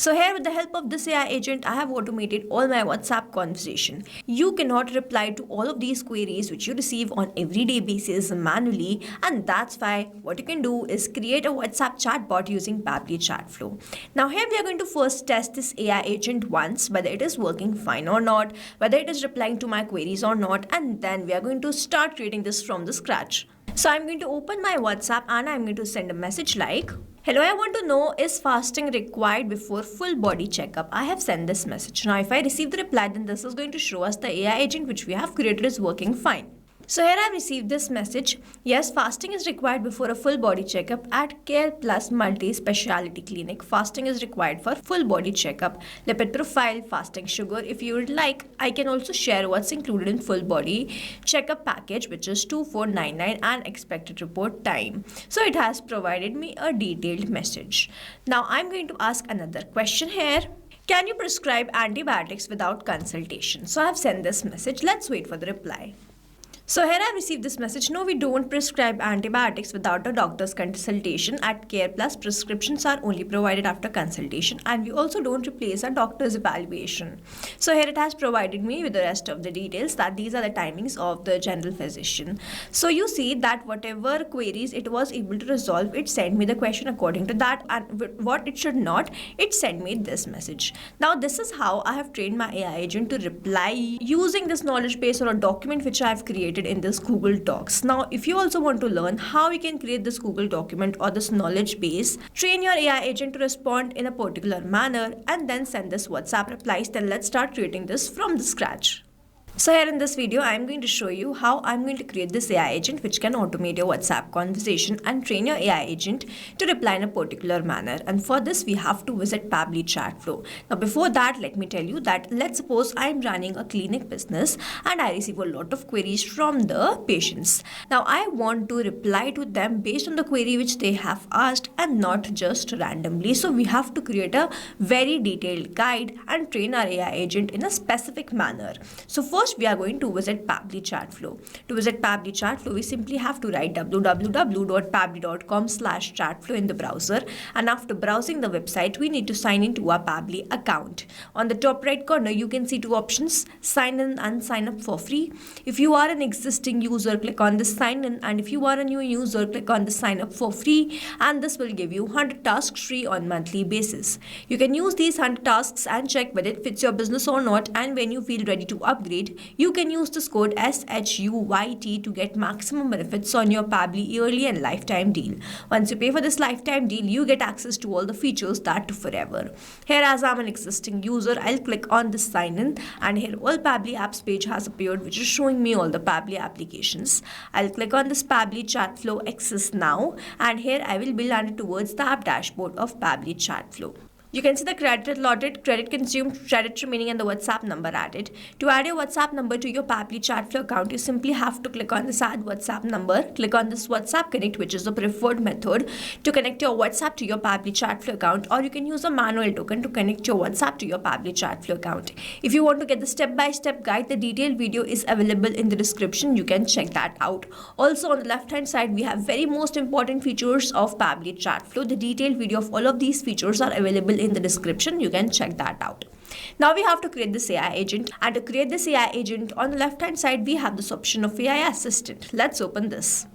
So here with the help of this AI agent, I have automated all my WhatsApp conversation. You cannot reply to all of these queries which you receive on everyday basis manually, and that's why what you can do is create a WhatsApp chatbot using Pabbly Chatflow. Now here we are going to first test this AI agent once, whether it is working fine or not, whether it is replying to my queries or not, and then we are going to start creating this from the scratch. So I'm going to open my WhatsApp and I'm going to send a message like, "Hello, I want to know, is fasting required before full body checkup?" I have sent this message. Now if I receive the reply, then this is going to show us the AI agent which we have created is working fine. So here I have received this message. Yes, fasting is required before a full body checkup at Care Plus Multi-Speciality Clinic. Fasting is required for full body checkup. Lipid profile, fasting sugar. If you would like, I can also share what's included in full body checkup package, which is 2499 and expected report time. So it has provided me a detailed message. Now I'm going to ask another question here. Can you prescribe antibiotics without consultation? So I have sent this message. Let's wait for the reply. So here I received this message. No, we don't prescribe antibiotics without a doctor's consultation. At Care Plus, prescriptions are only provided after consultation, and we also don't replace a doctor's evaluation. So here it has provided me with the rest of the details that these are the timings of the general physician. So you see that whatever queries it was able to resolve, it sent me the question according to that, and what it should not, it sent me this message. Now this is how I have trained my AI agent to reply using this knowledge base or a document which I have created in this Google Docs. Now if you also want to learn how you can create this Google document or this knowledge base, train your AI agent to respond in a particular manner and then send this WhatsApp replies, then let's start creating this from the scratch. So here in this video, I'm going to show you how I'm going to create this AI agent which can automate your WhatsApp conversation and train your AI agent to reply in a particular manner. And for this, we have to visit Pabbly Chatflow. Now before that, let me tell you that let's suppose I'm running a clinic business and I receive a lot of queries from the patients. Now I want to reply to them based on the query which they have asked and not just randomly. So we have to create a very detailed guide and train our AI agent in a specific manner. So first, we are going to visit Pabbly Chatflow. To visit Pabbly Chatflow, we simply have to write www.pabbly.com/chatflow in the browser, and after browsing the website, we need to sign into our Pabbly account. On the top right corner, you can see two options: sign in and sign up for free. If you are an existing user, click on the sign in, and if you are a new user, click on the sign up for free, and this will give you 100 tasks free on monthly basis. You can use these 100 tasks and check whether it fits your business or not, and when you feel ready to upgrade, you can use this code SHUYT to get maximum benefits on your Pabbly yearly and lifetime deal. Once you pay for this lifetime deal, you get access to all the features that forever. Here, as I'm an existing user, I'll click on this sign in, and here all Pabbly apps page has appeared, which is showing me all the Pabbly applications. I'll click on this Pabbly Chatflow Access Now, and here I will be landed towards the app dashboard of Pabbly Chatflow. You can see the credit allotted, credit consumed, credit remaining, and the WhatsApp number added. To add your WhatsApp number to your Pabbly Chatflow account, you simply have to click on this add WhatsApp number, click on this WhatsApp connect, which is the preferred method to connect your WhatsApp to your Pabbly Chatflow account, or you can use a manual token to connect your WhatsApp to your Pabbly Chatflow account. If you want to get the step-by-step guide, the detailed video is available in the description. You can check that out. Also on the left-hand side, we have very most important features of Pabbly Chatflow. The detailed video of all of these features are available in the description. You can check that out. Now we have to create this AI agent, and to create this AI agent, on the left hand side we have this option of AI assistant. Let's open this.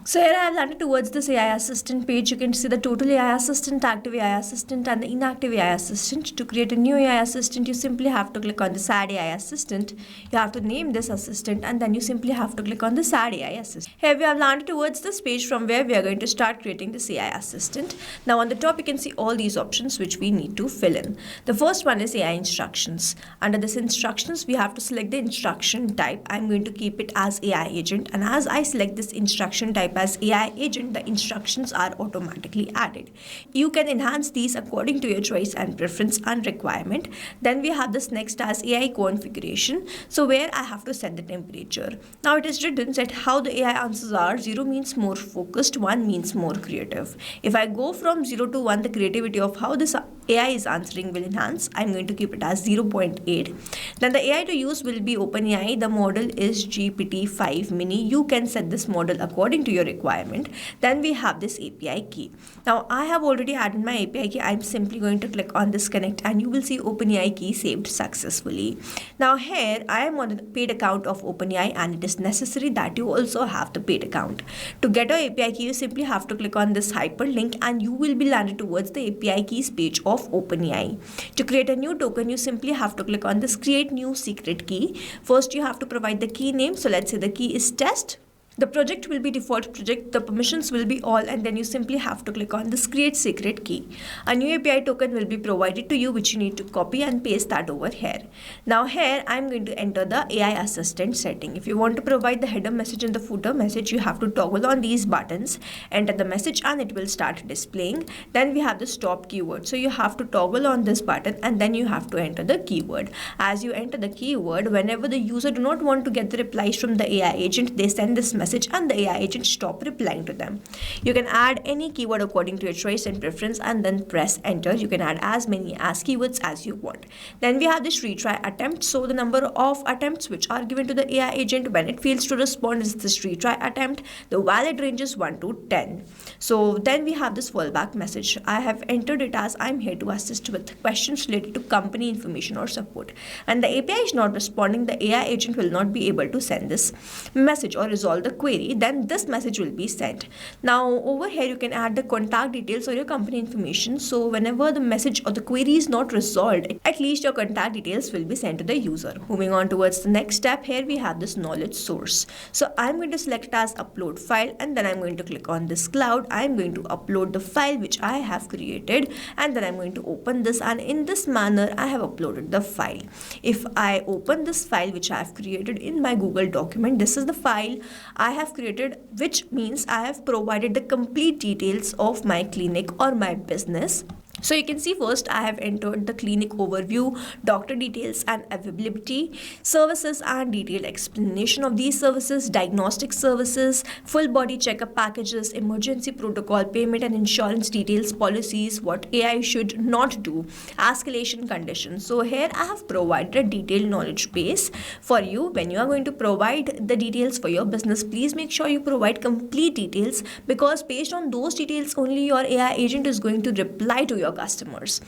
So here I have landed towards this AI assistant page. You can see the total AI assistant, active AI assistant, and the inactive AI assistant. To create a new AI assistant, you simply have to click on this add AI assistant. You have to name this assistant, and then you simply have to click on this add AI assistant. Here we have landed towards this page from where we are going to start creating this AI assistant. Now on the top you can see all these options which we need to fill in. The first one is AI instructions. Under this instructions, we have to select the instruction type. I'm going to keep it as AI agent, and as I select this instruction type as AI agent, the instructions are automatically added. You can enhance these according to your choice and preference and requirement. Then we have this next as AI configuration, so where I have to set the temperature. Now it is written that how the AI answers are: 0 means more focused, 1 means more creative. If I go from 0 to 1, the creativity of how this AI is answering will enhance. I'm going to keep it as 0.8. Then the AI to use will be OpenAI. The model is GPT-5 mini. You can set this model according to your requirement. Then we have this API key. Now I have already added my API key. I'm simply going to click on this connect and you will see OpenAI key saved successfully. Now here I am on the paid account of OpenAI and it is necessary that you also have the paid account. To get your API key, you simply have to click on this hyperlink and you will be landed towards the API keys page of OpenAI. To create a new token, you simply have to click on this create new secret key. First you have to provide the key name. So let's say the key is test. The project will be default project, the permissions will be all, and then you simply have to click on this create secret key. A new API token will be provided to you, which you need to copy and paste that over here. Now here I'm going to enter the AI assistant setting. If you want to provide the header message and the footer message, you have to toggle on these buttons, enter the message and it will start displaying. Then we have the stop keyword. So you have to toggle on this button and then you have to enter the keyword. As you enter the keyword, whenever the user do not want to get the replies from the AI agent, they send this message and the AI agent stop replying to them. You can add any keyword according to your choice and preference and then press enter. You can add as many as keywords as you want. Then we have this retry attempt. So the number of attempts which are given to the AI agent when it fails to respond is this retry attempt. The valid range is 1 to 10. So then we have this fallback message. I have entered it as I'm here to assist with questions related to company information or support. And the API is not responding. The AI agent will not be able to send this message or resolve the query. Then this message will be sent. Now over here you can add the contact details or your company information. So whenever the message or the query is not resolved, at least your contact details will be sent to the user. Moving on towards the next step, here we have this knowledge source. So I'm going to select it as upload file and then I'm going to click on this cloud. I'm going to upload the file which I have created and then I'm going to open this, and in this manner I have uploaded the file. If I open this file which I have created in my Google document, this is the file I have created, which means I have provided the complete details of my clinic or my business. So you can see first I have entered the clinic overview, doctor details and availability, services and detailed explanation of these services, diagnostic services, full body checkup packages, emergency protocol, payment and insurance details, policies, what AI should not do, escalation conditions. So here I have provided a detailed knowledge base for you. When you are going to provide the details for your business, please make sure you provide complete details, because based on those details only your AI agent is going to reply to your customers.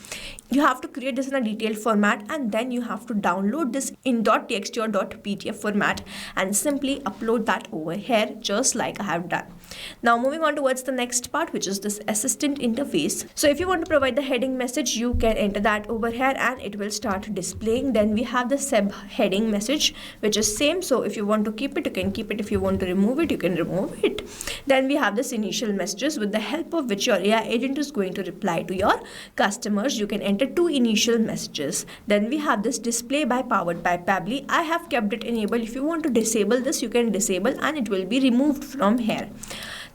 You have to create this in a detailed format and then you have to download this in .txt or .pdf format and simply upload that over here, just like I have done. Now moving on towards the next part, which is this assistant interface. So if you want to provide the heading message, you can enter that over here and it will start displaying. Then we have the sub heading message, which is same. So if you want to keep it, you can keep it. If you want to remove it, you can remove it. Then we have this initial messages, with the help of which your AI agent is going to reply to your customers. You can enter 2 initial messages. Then we have this display by powered by Pabbly. I have kept it enabled. If you want to disable this, you can disable and it will be removed from here.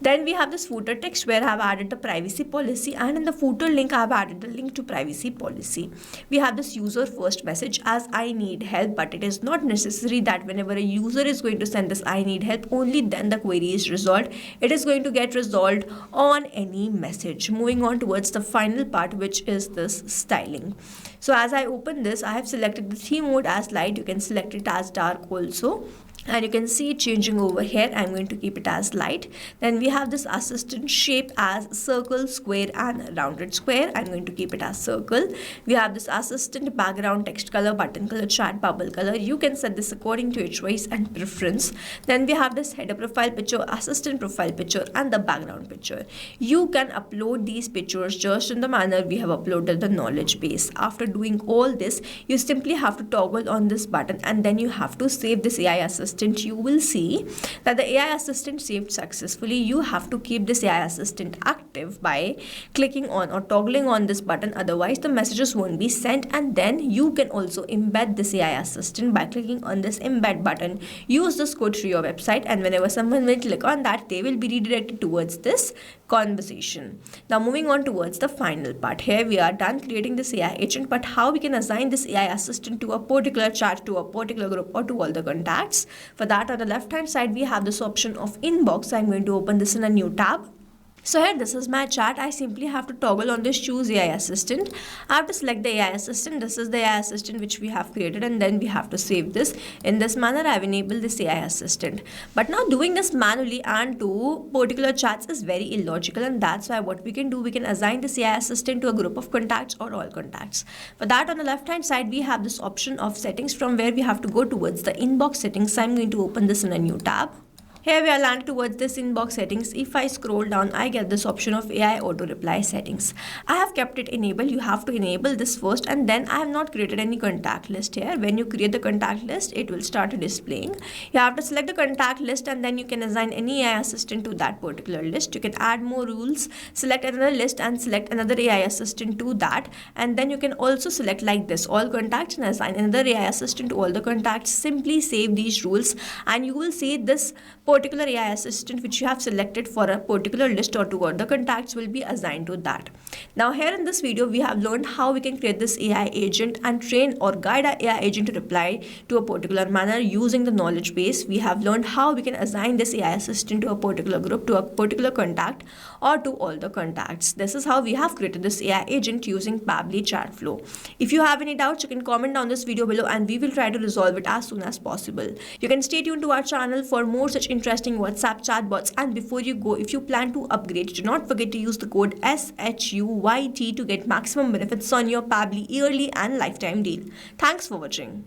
Then we have this footer text where I have added the privacy policy, and in the footer link I have added the link to privacy policy. We have this user first message as I need help, but it is not necessary that whenever a user is going to send this I need help, only then the query is resolved. It is going to get resolved on any message. Moving on towards the final part, which is this styling. So as I open this, I have selected the theme mode as light. You can select it as dark also. And you can see it changing over here. I'm going to keep it as light. Then we have this assistant shape as circle, square and rounded square. I'm going to keep it as circle. We have this assistant background text color, button color, chat bubble color. You can set this according to your choice and preference. Then we have this header profile picture, assistant profile picture and the background picture. You can upload these pictures just in the manner we have uploaded the knowledge base. After doing all this, you simply have to toggle on this button and then you have to save this AI assistant. You will see that the AI assistant saved successfully. You have to keep this AI assistant active by clicking on or toggling on this button, otherwise the messages won't be sent. And then you can also embed this AI assistant by clicking on this embed button. Use this code through your website and whenever someone will click on that, they will be redirected towards this conversation. Now moving on towards the final part. Here we are done creating this AI agent, but how we can assign this AI assistant to a particular chat, to a particular group or to all the contacts. For that, on the left hand side we have this option of inbox. I'm going to open this in a new tab. So here, this is my chat. I simply have to toggle on this choose AI assistant. I have to select the AI assistant. This is the AI assistant which we have created, and then we have to save this. In this manner, I have enabled this AI assistant. But now doing this manually and to particular chats is very illogical, and that's why what we can do, we can assign this AI assistant to a group of contacts or all contacts. For that, on the left hand side, we have this option of settings from where we have to go towards the inbox settings. So I'm going to open this in a new tab. Here we are landed towards this inbox settings. If I scroll down, I get this option of AI auto reply settings. I have kept it enabled. You have to enable this first, and then I have not created any contact list here. When you create the contact list, it will start displaying. You have to select the contact list, and then you can assign any AI assistant to that particular list. You can add more rules, select another list and select another AI assistant to that, and then you can also select like this all contacts and assign another AI assistant to all the contacts. Simply save these rules and you will see this particular AI assistant which you have selected for a particular list or two other contacts will be assigned to that. Now here in this video we have learned how we can create this AI agent and train or guide our AI agent to reply to a particular manner using the knowledge base. We have learned how we can assign this AI assistant to a particular group, to a particular contact or to all the contacts. This is how we have created this AI agent using Pabbly Chatflow. If you have any doubts, you can comment down this video below and we will try to resolve it as soon as possible. You can stay tuned to our channel for more such interesting WhatsApp chatbots, and before you go, if you plan to upgrade, do not forget to use the code SHUYT to get maximum benefits on your Pabbly yearly and lifetime deal. Thanks for watching.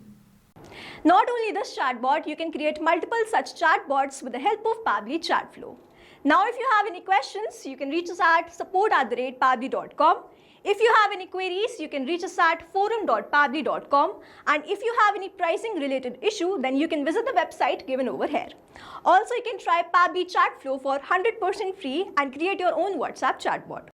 Not only this chatbot, you can create multiple such chatbots with the help of Pabbly Chatflow. Now if you have any questions, you can reach us at support@pabbly.com. If you have any queries, you can reach us at forum.pabbly.com, and if you have any pricing related issue, then you can visit the website given over here. Also, you can try Pabbly Chatflow for 100% free and create your own WhatsApp chatbot.